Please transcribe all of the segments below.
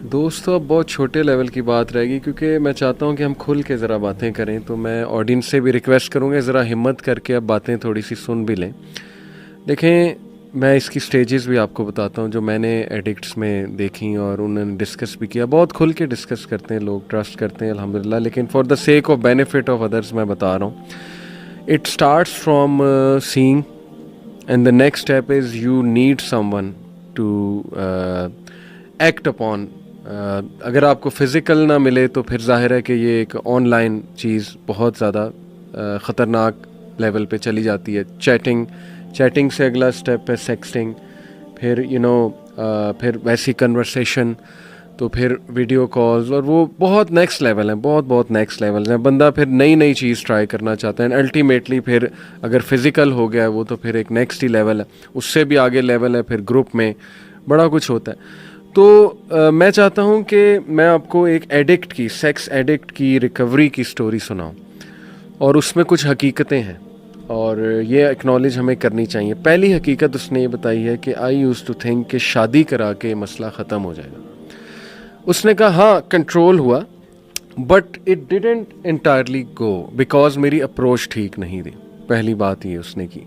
دوست تو اب بہت چھوٹے لیول کی بات رہے گی، کیونکہ میں چاہتا ہوں کہ ہم کھل کے ذرا باتیں کریں. تو میں آڈینس سے بھی ریکویسٹ کروں گا ذرا ہمت کر کے اب باتیں تھوڑی سی سن بھی لیں. دیکھیں، میں اس کی سٹیجز بھی آپ کو بتاتا ہوں جو میں نے ایڈکٹس میں دیکھیں اور انہوں نے ڈسکس بھی کیا. بہت کھل کے ڈسکس کرتے ہیں لوگ، ٹرسٹ کرتے ہیں الحمدللہ، لیکن for the sake of benefit of others میں بتا رہا ہوں. It starts from saying and the next step is you need someone to act upon. اگر آپ کو فزیکل نہ ملے تو پھر ظاہر ہے کہ یہ ایک آن لائن چیز بہت زیادہ خطرناک لیول پہ چلی جاتی ہے. چیٹنگ سے اگلا اسٹیپ ہے سیکسٹنگ، پھر پھر ویسی کنورسیشن، تو پھر ویڈیو کالز، اور وہ بہت نیکسٹ لیول ہیں، بہت نیکسٹ لیولز ہیں. بندہ پھر نئی چیز ٹرائی کرنا چاہتا ہے، الٹیمیٹلی پھر اگر فزیکل ہو گیا وہ تو پھر ایک نیکسٹ ہی لیول ہے. اس سے بھی آگے لیول ہے پھر گروپ میں بڑا کچھ ہوتا ہے. تو میں چاہتا ہوں کہ میں آپ کو ایک ایڈکٹ کی، سیکس ایڈکٹ کی ریکوری کی سٹوری سناؤں، اور اس میں کچھ حقیقتیں ہیں اور یہ اکنالج ہمیں کرنی چاہیے. پہلی حقیقت اس نے یہ بتائی ہے کہ آئی یوز ٹو تھنک کہ شادی کرا کے مسئلہ ختم ہو جائے گا. اس نے کہا ہاں کنٹرول ہوا، but it didn't entirely go because میری اپروچ ٹھیک نہیں تھی. پہلی بات یہ اس نے کی.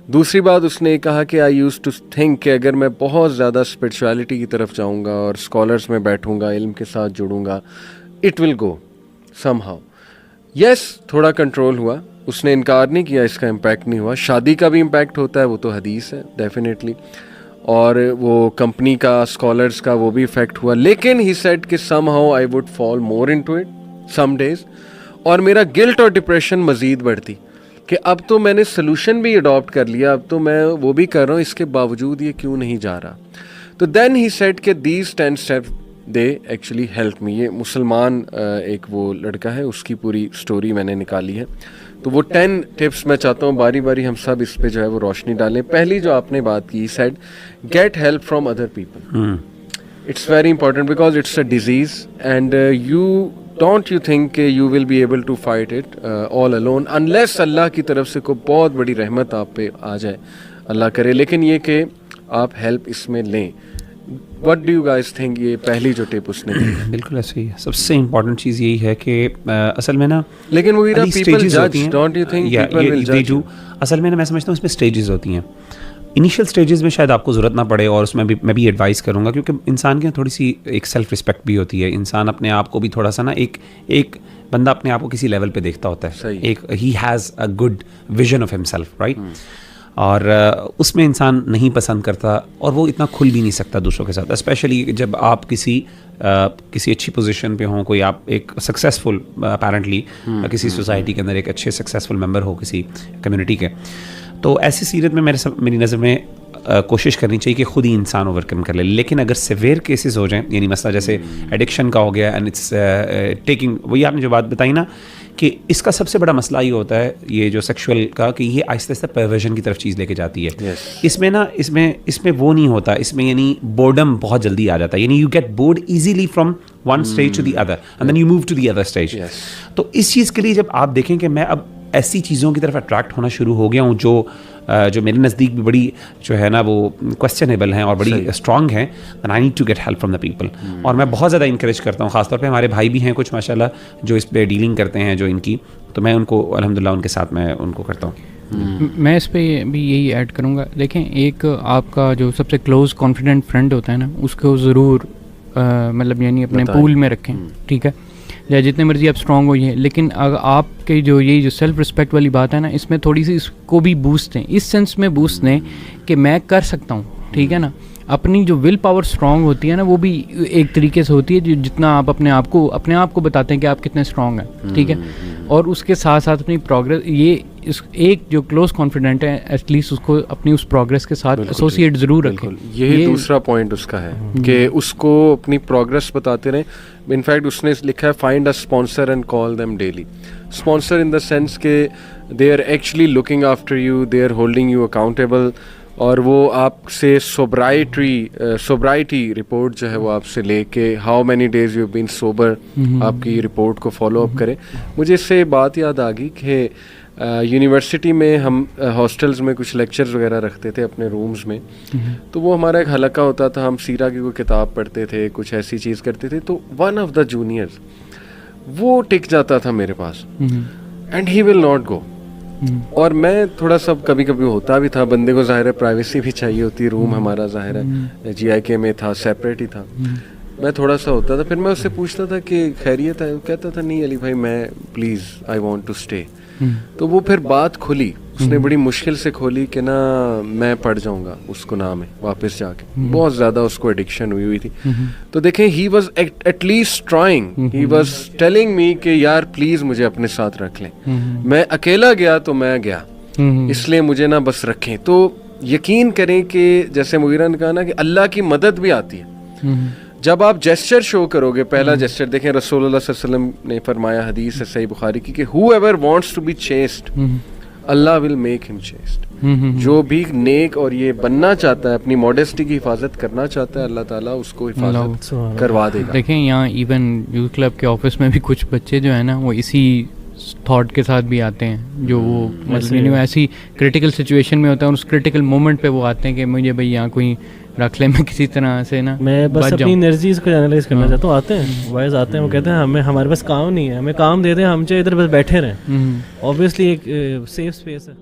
دوسری بات اس نے یہ کہا کہ آئی یوز ٹو تھنک کہ اگر میں بہت زیادہ اسپرچویلٹی کی طرف جاؤں گا اور اسکالرس میں بیٹھوں گا، علم کے ساتھ جڑوں گا، it will go some how. یس، تھوڑا کنٹرول ہوا، اس نے انکار نہیں کیا اس کا امپیکٹ نہیں ہوا. شادی کا بھی امپیکٹ ہوتا ہے، وہ تو حدیث ہے ڈیفینیٹلی، اور وہ کمپنی کا، اسکالرس کا، وہ بھی افیکٹ ہوا. لیکن ہی سیڈ کہ somehow I would fall more into it some days, اور میرا گلٹ اور ڈپریشن مزید بڑھتی کہ اب تو میں نے سلوشن بھی اڈاپٹ کر لیا، اب تو میں وہ بھی کر رہا ہوں، اس کے باوجود یہ کیوں نہیں جا رہا. تو دین ہی سیڈ کہ these 10 step they actually help me. یہ مسلمان ایک وہ لڑکا ہے، اس کی پوری سٹوری میں نے نکالی ہے. تو وہ 10 ٹپس میں چاہتا ہوں باری باری ہم سب اس پہ جو ہے وہ روشنی ڈالیں. پہلی جو آپ نے بات کی، said get help from other people. It's very important because it's a disease and don't you think کہ you will be able to fight it all alone unless اللہ کی طرف سے کوئی بہت بڑی رحمت آپ پہ آ جائے، اللہ کرے. لیکن یہ کہ آپ ہیلپ اس میں لیں. What do you guys think? یہ پہلی جو ٹپ اس نے دی. بالکل ایسے ہی. سب سے امپورٹنٹ چیز یہی ہے کہ اصل میں نا، لیکن وہ پیپل جج، don't you think people will جج؟ اصل میں نا میں سمجھتا ہوں اس میں اسٹیجز ہوتی ہیں. انیشیل اسٹیجز میں شاید آپ کو ضرورت نہ پڑے، اور اس میں بھی میں بھی ایڈوائز کروں گا، کیونکہ انسان کے تھوڑی سی ایک سیلف رسپیکٹ بھی ہوتی ہے. انسان اپنے آپ کو بھی تھوڑا سا نا، ایک بندہ اپنے آپ کو کسی لیول پہ دیکھتا ہوتا ہے، ایک he has a good vision of himself, right? اور اس میں انسان نہیں پسند کرتا، اور وہ اتنا کھل بھی نہیں سکتا دوسروں کے ساتھ، اسپیشلی جب آپ کسی اچھی پوزیشن پہ ہوں، کوئی آپ ایک سکسیزفل اپیرنٹلی کسی سوسائٹی کے اندر ایک اچھے سکسیزفل ممبر ہو کسی کمیونٹی کے. تو ایسی سیرت میں میری نظر میں کوشش کرنی چاہیے کہ خود ہی انسان اوور کم کر لے. لیکن اگر سیویئر کیسز ہو جائیں، یعنی مسئلہ جیسے ایڈکشن کا ہو گیا، اینڈ اٹس ٹیکنگ، وہی آپ نے جو بات بتائی نا کہ اس کا سب سے بڑا مسئلہ یہ ہوتا ہے، یہ جو سیکشول کا، کہ یہ آہستہ آہستہ پرورژن کی طرف چیز لے کے جاتی ہے. اس میں نا اس میں وہ نہیں ہوتا، اس میں یعنی بورڈم بہت جلدی آ جاتا ہے. یعنی you get bored easily from one stage to the other and then you move to the other stage. تو اس چیز کے لیے جب آپ دیکھیں کہ میں اب ایسی چیزوں کی طرف اٹریکٹ ہونا شروع ہو گیا ہوں جو میرے نزدیک بھی بڑی جو ہے نا وہ کوسچنیبل ہیں اور بڑی اسٹرانگ ہیں، then I need to get help from the people. اور میں بہت زیادہ انکریج کرتا ہوں، خاص طور پہ ہمارے بھائی بھی ہیں کچھ ماشاء اللہ جو اس پہ ڈیلنگ کرتے ہیں، جو ان کی، تو میں ان کو الحمدللہ ان کے ساتھ میں ان کو کرتا ہوں. میں اس پہ بھی یہی ایڈ کروں گا. دیکھیں، ایک آپ کا جو سب سے کلوز کانفیڈنٹ فرینڈ ہوتا ہے نا، اس کو ضرور مطلب یعنی اپنے پول میں رکھیں، ٹھیک ہے، یا جتنے مرضی آپ اسٹرانگ ہوئیے. لیکن اگر آپ کے جو یہی جو سیلف رسپیکٹ والی بات ہے نا، اس میں تھوڑی سی اس کو بھی بوسٹ دیں، اس سینس میں بوسٹ دیں کہ میں کر سکتا ہوں، ٹھیک ہے نا. اپنی جو ول پاور اسٹرانگ ہوتی ہے نا، وہ بھی ایک طریقے سے ہوتی ہے جو جتنا آپ اپنے آپ کو بتاتے ہیں کہ آپ کتنے اسٹرانگ ہیں، ٹھیک ہے. اور اس کے ساتھ ساتھ اپنی پروگرس، یہ ایک جو کلوز کانفیڈنٹ ہے ایٹ لیسٹ اس کو اپنی اس پروگرس کے ساتھ ایسوسیٹ ضرور رکھیں. یہی دوسرا پوائنٹ اس کا ہے کہ اس کو اپنی پروگرس بتاتے رہیں. انفیکٹ اس نے لکھا ہے find a sponsor and call them daily. Sponsor in the sense کہ they are actually looking after you, they are holding you accountable, اور وہ آپ سے سوبرائٹی رپورٹ جو ہے وہ آپ سے لے کے how many days you been sober, آپ کی رپورٹ کو فالو اپ کرے. مجھے اس سے بات یاد آ گئی کہ یونیورسٹی میں ہم ہاسٹلز میں کچھ لیکچرز وغیرہ رکھتے تھے اپنے رومز میں, تو وہ ہمارا ایک حلقہ ہوتا تھا, ہم سیرہ کی کوئی کتاب پڑھتے تھے, کچھ ایسی چیز کرتے تھے, تو ون آف دا جونیئرز وہ ٹک جاتا تھا میرے پاس, and he will not go. اور میں تھوڑا سا کبھی کبھی ہوتا بھی تھا, بندے کو ظاہر ہے پرائیویسی بھی چاہیے ہوتی, روم ہمارا ظاہر ہے جی آئی کے میں تھا, سیپریٹ ہی تھا, میں تھوڑا سا ہوتا تھا. پھر میں اس سے پوچھتا تھا کہ خیریت ہے, وہ کہتا تھا نہیں علی بھائی میں please I want to stay. تو وہ پھر بات کھلی, اس نے بڑی مشکل سے کھولی کہ نا میں پڑھ جاؤں گا اس گناہ میں واپس جا کے, بہت زیادہ اس کو ایڈکشن ہوئی تھی. تو دیکھیں he was at least trying, he was telling me کہ یار پلیز مجھے اپنے ساتھ رکھ لیں. میں اکیلا گیا تو میں گیا, اس لیے مجھے نا بس رکھیں. تو یقین کریں کہ جیسے مغیرہ نے کہا نا کہ اللہ کی مدد بھی آتی ہے جب آپ جیسچر شو کرو گے. پہلا جیسچر دیکھیں رسول اللہ صلی اللہ علیہ وسلم نے فرمایا, حدیث ہے صحیح بخاری کی, کہ whoever wants to be chaste اللہ ول میک ہم چیسٹ. جو بھی نیک اور یہ بننا چاہتا ہے, اپنی موڈیسٹی کی حفاظت کرنا چاہتا ہے, اللہ تعالیٰ اس کو حفاظت کروا دے گا. دیکھیں یہاں ایون یوتھ کلب کے آفس میں بھی کچھ بچے جو ہیں نا وہ اسی تھاٹ کے ساتھ بھی آتے ہیں, جو وہ مطلب ایسی کرٹیکل سچویشن میں ہوتا ہے, اور اس کرٹیکل مومنٹ پہ وہ آتے ہیں کہ مجھے بھائی یہاں کوئی رکھ لیں, میں کسی طرح سے نا میں بس اپنی انرجیز کو انالائز کرنا چاہتا ہوں. آتے ہیں وائز آتے ہیں, وہ کہتے ہیں ہمیں ہمارے پاس کام نہیں ہے, ہمیں کام دے دیں, ہم چاہے ادھر بس بیٹھے رہیں. اوبویسلی ایک سیف اسپیس ہے.